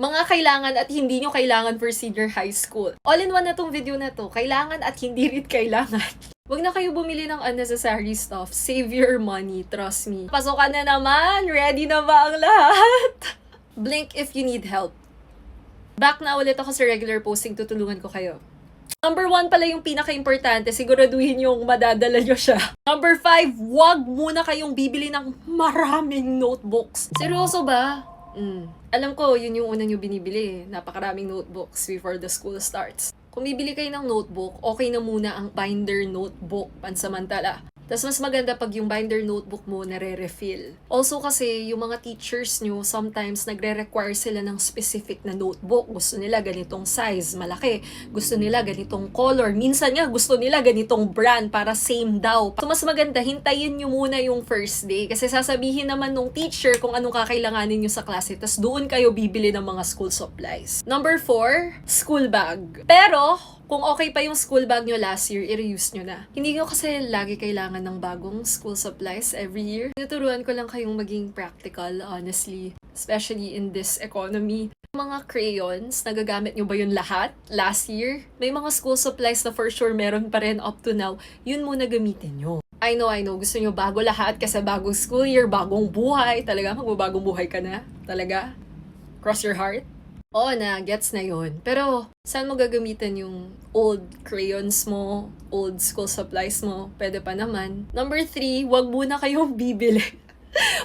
Mga kailangan at hindi nyo kailangan for senior high school. All-in-one na tong video na to. Kailangan at hindi rin kailangan. Huwag na kayo bumili ng unnecessary stuff. Save your money, trust me. Pasokan na naman! Ready na ba ang lahat? Blink if you need help. Back na ulit ako sa regular posting, tutulungan ko kayo. Number 1 pala yung pinaka-importante, siguraduhin yung madadala nyo siya. Number 5, wag muna kayong bibili ng maraming notebooks. Seryoso ba? Alam ko, yun yung una nyo binibili. Napakaraming notebooks before the school starts. Kung bibili kayo ng notebook, okay na muna ang binder notebook pansamantala. Tapos mas maganda pag yung binder notebook mo nare-refill. Also kasi, yung mga teachers nyo, sometimes nagre-require sila ng specific na notebook. Gusto nila ganitong size, malaki. Gusto nila ganitong color. Minsan nga, gusto nila ganitong brand para same daw. So mas maganda, hintayin nyo muna yung first day. Kasi sasabihin naman nung teacher kung anong kakailanganin nyo sa klase. Tapos doon kayo bibili ng mga school supplies. Number 4, school bag. Pero, kung okay pa yung school bag nyo last year, i-reuse nyo na. Hindi nyo kasi lagi kailangan ng bagong school supplies every year. Naturuan ko lang kayong maging practical, honestly. Especially in this economy. Mga crayons, nagagamit nyo ba yun lahat last year? May mga school supplies na for sure meron pa rin up to now. Yun muna gamitin nyo. I know. Gusto nyo bago lahat kasi bagong school year, bagong buhay. Talaga, magbabagong buhay ka na? Talaga? Cross your heart? Oo na, gets na yun. Pero, saan mo gagamitin yung old crayons mo, old school supplies mo? Pwede pa naman. Number 3, wag muna kayong bibili.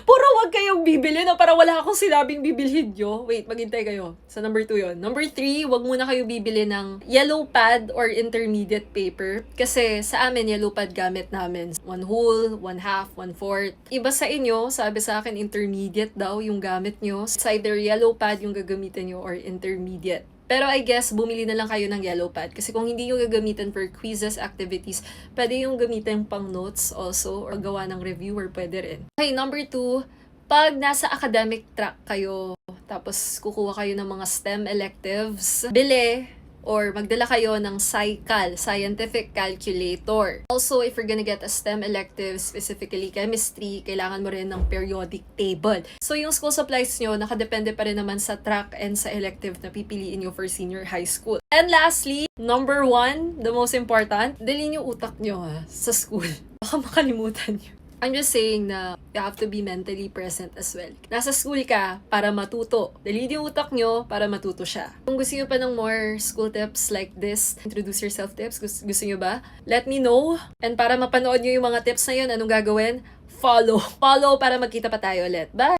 Puro wag kayong bibili na para wala akong sinabing bibilhin nyo. Wait, maghintay kayo. Sa number 2 yun. Number 3, wag muna kayo bibili ng yellow pad or intermediate paper. Kasi sa amin, yellow pad gamit namin. 1 whole, 1/2, 1/4. Iba sa inyo, sabi sa akin, intermediate daw yung gamit nyo. It's either yellow pad yung gagamitin nyo or intermediate. Pero I guess, bumili na lang kayo ng yellow pad. Kasi kung hindi yung gagamitin for quizzes, activities, pwede yung gamitin pang notes also or gawa ng reviewer, pwede rin. Okay, number 2, pag nasa academic track kayo, tapos kukuha kayo ng mga STEM electives, bili or magdala kayo ng SciCal, Scientific Calculator. Also, if you're gonna get a STEM elective, specifically chemistry, kailangan mo rin ng periodic table. So, yung school supplies nyo, nakadepende pa rin naman sa track and sa elective na pipiliin nyo for senior high school. And lastly, number 1, the most important, dalhin yung utak nyo sa school. Baka makalimutan nyo. I'm just saying na you have to be mentally present as well. Nasa school ka para matuto. Dalhin yung utak nyo para matuto siya. Kung gusto nyo pa ng more school tips like this, introduce yourself tips, gusto nyo ba? Let me know. And para mapanood nyo yung mga tips na yun, anong gagawin? Follow para magkita pa tayo ulit. Bye!